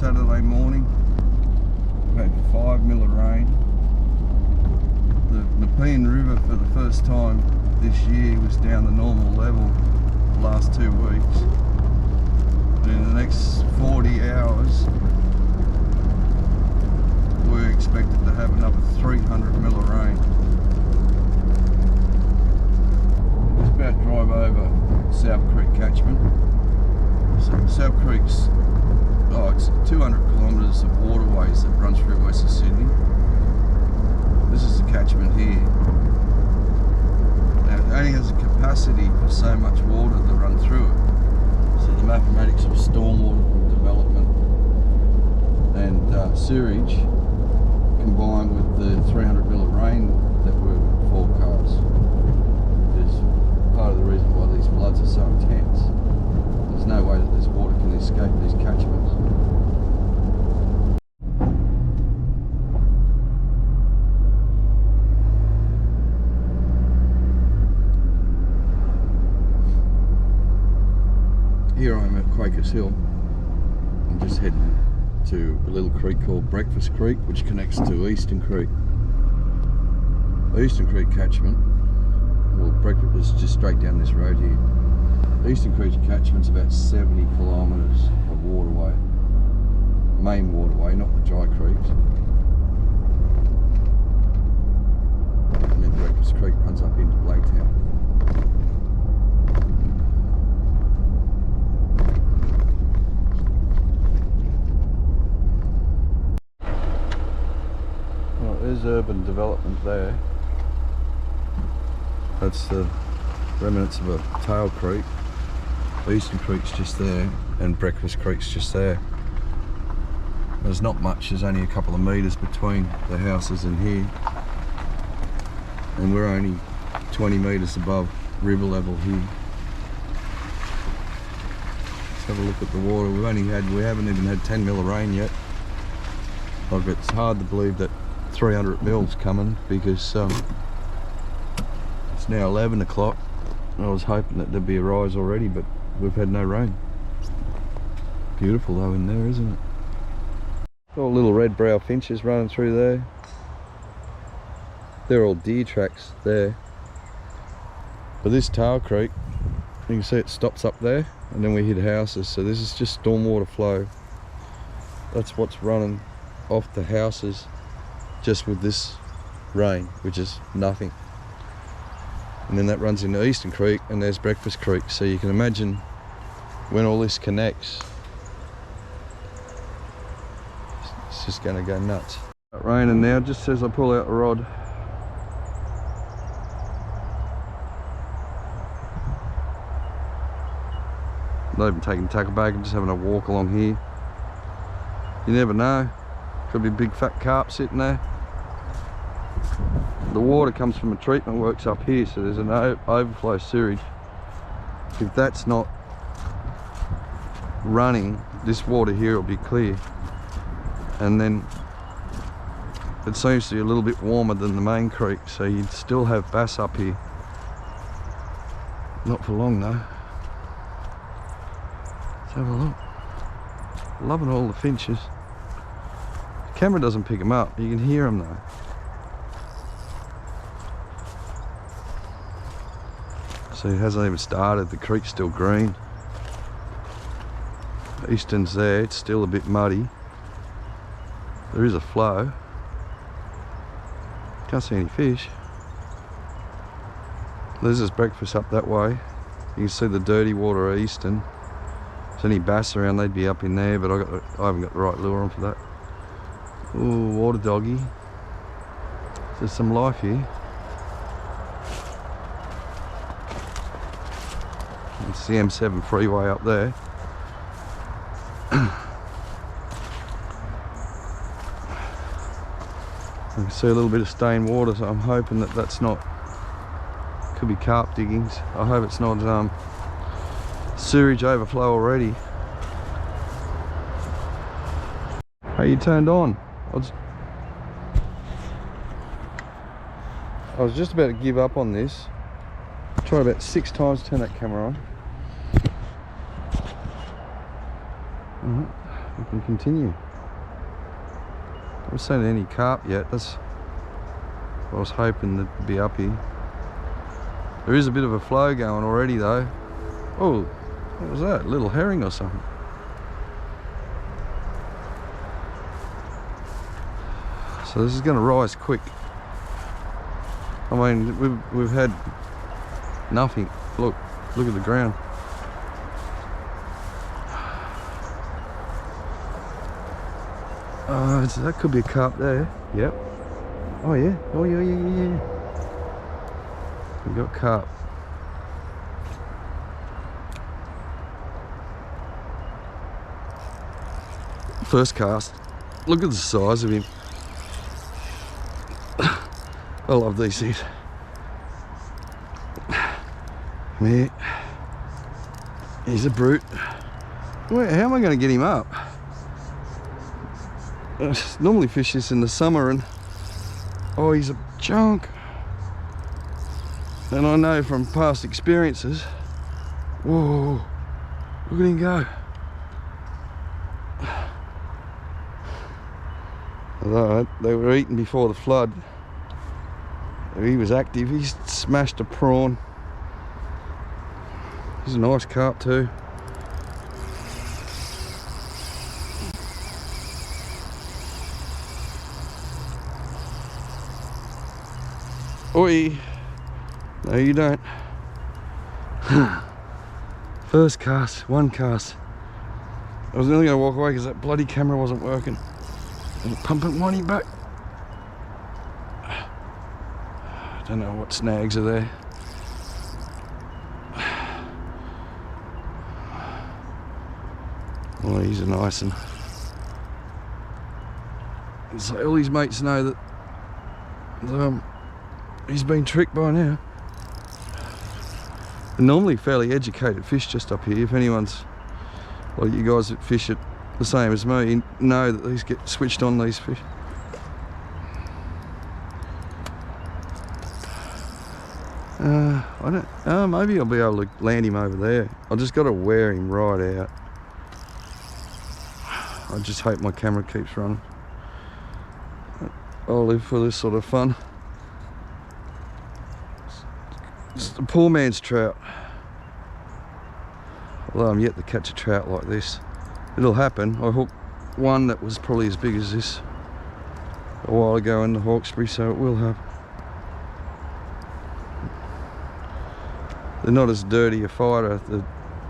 Saturday morning. We had 5 mil of rain. The Nepean River for the first time this year was down the normal level the last 2 weeks. But in the next 40 hours we're expected to have another 300 mil of rain. Just about to drive over South Creek catchment. So South Creek's, it's 200 kilometres of waterways that run through Western Sydney. This is the catchment here. Now it only has a capacity for so much water to run through it. So the mathematics of stormwater development and sewerage combined with the 300 mil of rain that were forecast is part of the reason why these floods are so intense. There's no way that this water can escape these catchments. Here I am at Quakers Hill. I'm just heading to a little creek called Breakfast Creek, which connects to Eastern Creek. Eastern Creek catchment, well, Breakfast is just straight down this road here. Eastern Creek catchment's about 70 kilometres of waterway, main waterway, not the dry creeks. And then Breakfast Creek runs up into Blaketown. Well, there's urban development there. That's the remnants of a tail creek. Eastern Creek's just there and Breakfast Creek's just there. There's not much, there's only a couple of metres between the houses and here. And we're only 20 metres above river level here. Let's have a look at the water. We haven't even had 10 mil of rain yet. Like, it's hard to believe that 300 mil's coming because it's now 11 o'clock. I was hoping that there'd be a rise already, but we've had no rain. Beautiful though in there, isn't it? All little red brow finches running through there. They're all deer tracks there. But this tail creek, you can see it stops up there and then we hit houses. So this is just stormwater flow. That's what's running off the houses just with this rain, which is nothing. And then that runs into Eastern Creek and there's Breakfast Creek. So you can imagine when all this connects, it's just going to go nuts. It's raining now, just as I pull out the rod. Not even taking the tackle bag, I'm just having a walk along here. You never know, could be a big fat carp sitting there. The water comes from a treatment works up here, so there's an overflow sewage. If that's not running, this water here will be clear. And then it seems to be a little bit warmer than the main creek, so you'd still have bass up here. Not for long though. Let's have a look. Loving all the finches. The camera doesn't pick them up, you can hear them though. So it hasn't even started, the creek's still green. Eastern's there, it's still a bit muddy. There is a flow. Can't see any fish. There's this Breakfast up that way. You can see the dirty water at Eastern. If there's any bass around, they'd be up in there, but I haven't got the right lure on for that. Ooh, water doggy. There's some life here. It's the M7 freeway up there. I can see a little bit of stained water, so I'm hoping that that's not, could be carp diggings. I hope it's not sewage overflow already. Hey, you turned on. I was just about to give up on this. Tried about 6 times to turn that camera on. we can continue. I haven't seen any carp yet. That's what I was hoping that would be up here. There is a bit of a flow going already though. Oh, what was that? A little herring or something. So this is going to rise quick. I mean, we've had nothing. Look at the ground. That could be a carp there. Yep. Oh yeah. Oh yeah. We got carp. First cast. Look at the size of him. I love these things. Yeah. He's a brute. Wait, how am I going to get him up? I normally fish this in the summer and oh, he's a chunk. And I know from past experiences. Whoa, look at him go. Although they were eaten before the flood, he was active. He smashed a prawn. He's a nice carp too. Oi! No, you don't. First cast, one cast. I was only going to walk away because that bloody camera wasn't working. And pumping one back. I don't know what snags are there. Oh, he's a nice one. So all his mates know that he's been tricked by now. They're normally fairly educated fish just up here. If anyone's like you guys that fish it the same as me, you know that these get switched on, these fish. I don't. Maybe I'll be able to land him over there. I just got to wear him right out. I just hope my camera keeps running. I'll live for this sort of fun. It's the poor man's trout. Although I'm yet to catch a trout like this. It'll happen. I hooked one that was probably as big as this a while ago in the Hawkesbury, so it will happen. They're not as dirty a fighter,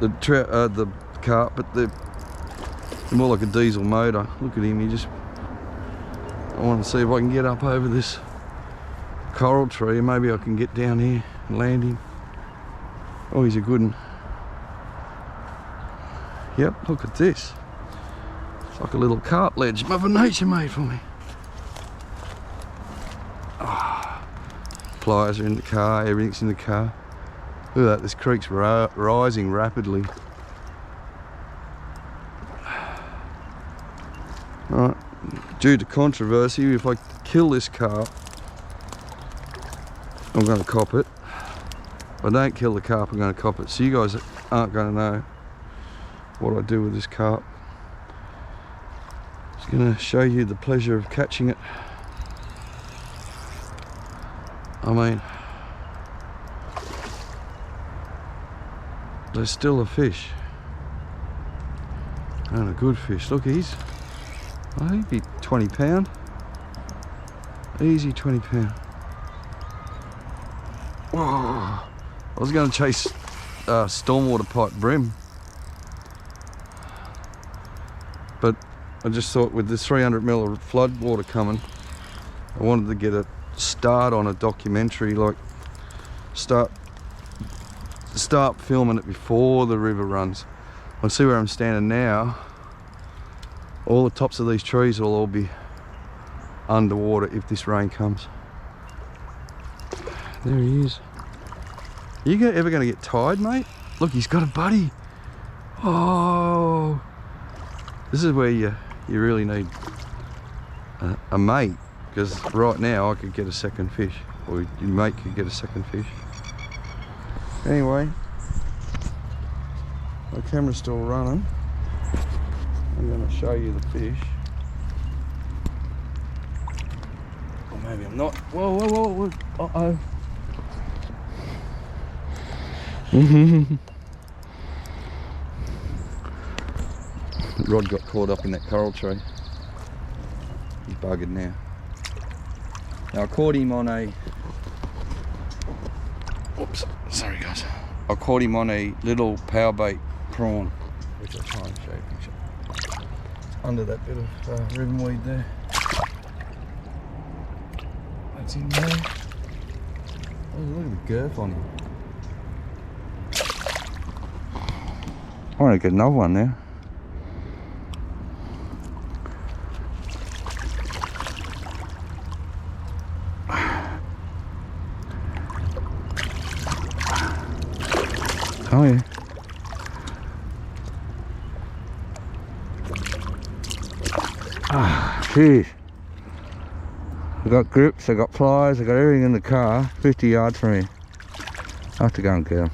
the carp, but they're more like a diesel motor. Look at him, I want to see if I can get up over this coral tree and maybe I can get down here and land him. Oh, he's a good one. Yep, look at this. It's like a little carp ledge Mother Nature made for me. Oh, pliers are in the car, everything's in the car. Look at that, this creek's rising rapidly. Right, due to controversy, if I kill this carp, I'm going to cop it. If I don't kill the carp, I'm going to cop it. So you guys aren't going to know what I do with this carp. Just going to show you the pleasure of catching it. I mean, there's still a fish, and a good fish. Look, I think he'd be 20 pound, easy 20 pound. Whoa. I was going to chase stormwater pipe brim, but I just thought with this 300 mil of flood water coming, I wanted to get a start on a documentary, like start filming it before the river runs. I see where I'm standing now. All the tops of these trees will all be underwater if this rain comes. There he is. Are you ever going to get tired, mate? Look, he's got a buddy. Oh, this is where you really need a mate, because right now I could get a second fish, or your mate could get a second fish. Anyway, my camera's still running. I'm going to show you the fish. Or maybe I'm not. Whoa, whoa, whoa, whoa. Uh-oh. Rod got caught up in that coral tree. He's buggered now. Now I caught him on a... Oops, sorry guys. I caught him on a little power bait prawn, which I'll try and show you a picture. Under that bit of ribbon weed there. That's in there. Oh, look at the girth on him. I want to get another one now. Oh yeah. Ah, jeez. I got grips, I got pliers, I got everything in the car, 50 yards from here. I have to go and get them.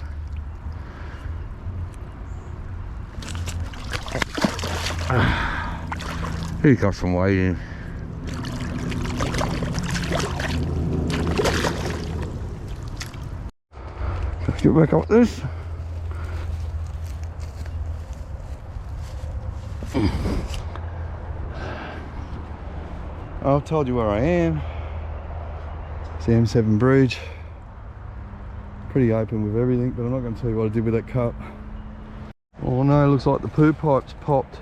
Ah, he got some weight in. Let's get back up this. I've told you where I am. It's the M7 bridge. Pretty open with everything, but I'm not going to tell you what I did with that cup. Oh no, it looks like the poo pipe's popped.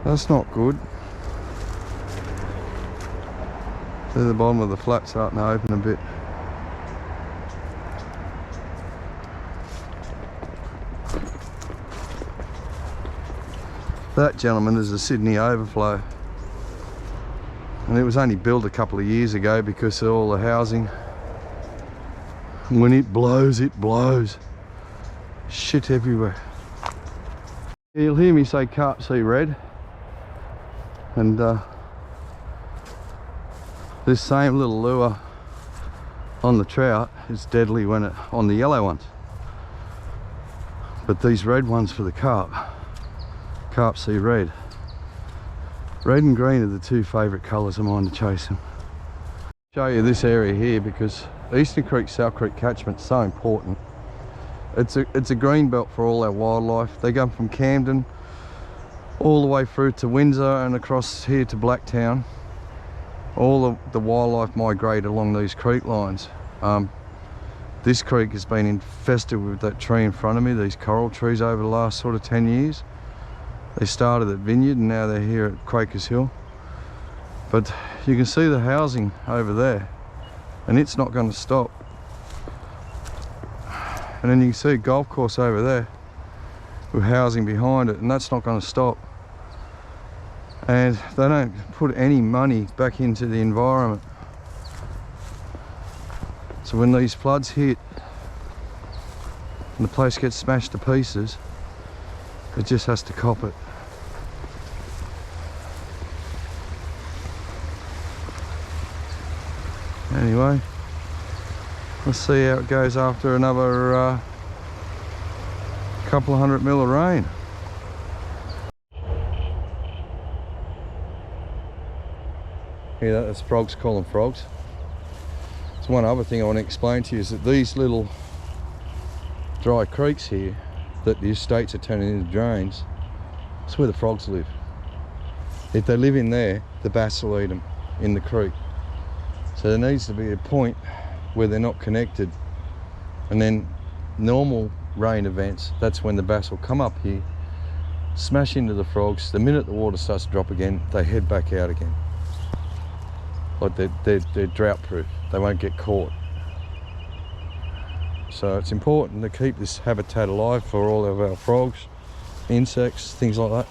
That's not good. See the bottom of the flat starting to open a bit. That, gentlemen, is the Sydney overflow, and it was only built a couple of years ago because of all the housing. When it blows, shit everywhere. You'll hear me say carp see red, and this same little lure on the trout is deadly when it on the yellow ones, but these red ones for the carp see red. Red and green are the two favourite colours of mine to chase them. Show you this area here because Eastern Creek, South Creek catchment is so important. It's a green belt for all our wildlife. They come from Camden all the way through to Windsor and across here to Blacktown. All of the wildlife migrate along these creek lines. This creek has been infested with that tree in front of me, these coral trees, over the last sort of 10 years. They started at Vineyard and now they're here at Quakers Hill. But you can see the housing over there and it's not going to stop. And then you can see a golf course over there with housing behind it, and that's not going to stop. And they don't put any money back into the environment. So when these floods hit and the place gets smashed to pieces, it just has to cop it. Anyway, let's see how it goes after another couple of 100 mil of rain. Yeah, that's frogs calling frogs. So one other thing I want to explain to you is that these little dry creeks here that the estates are turning into drains, that's where the frogs live. If they live in there, the bass will eat them in the creek. So there needs to be a point where they're not connected, and then normal rain events, that's when the bass will come up here, smash into the frogs. The minute the water starts to drop again, they head back out again. Like they're drought proof, they won't get caught. So it's important to keep this habitat alive for all of our frogs, insects, things like that.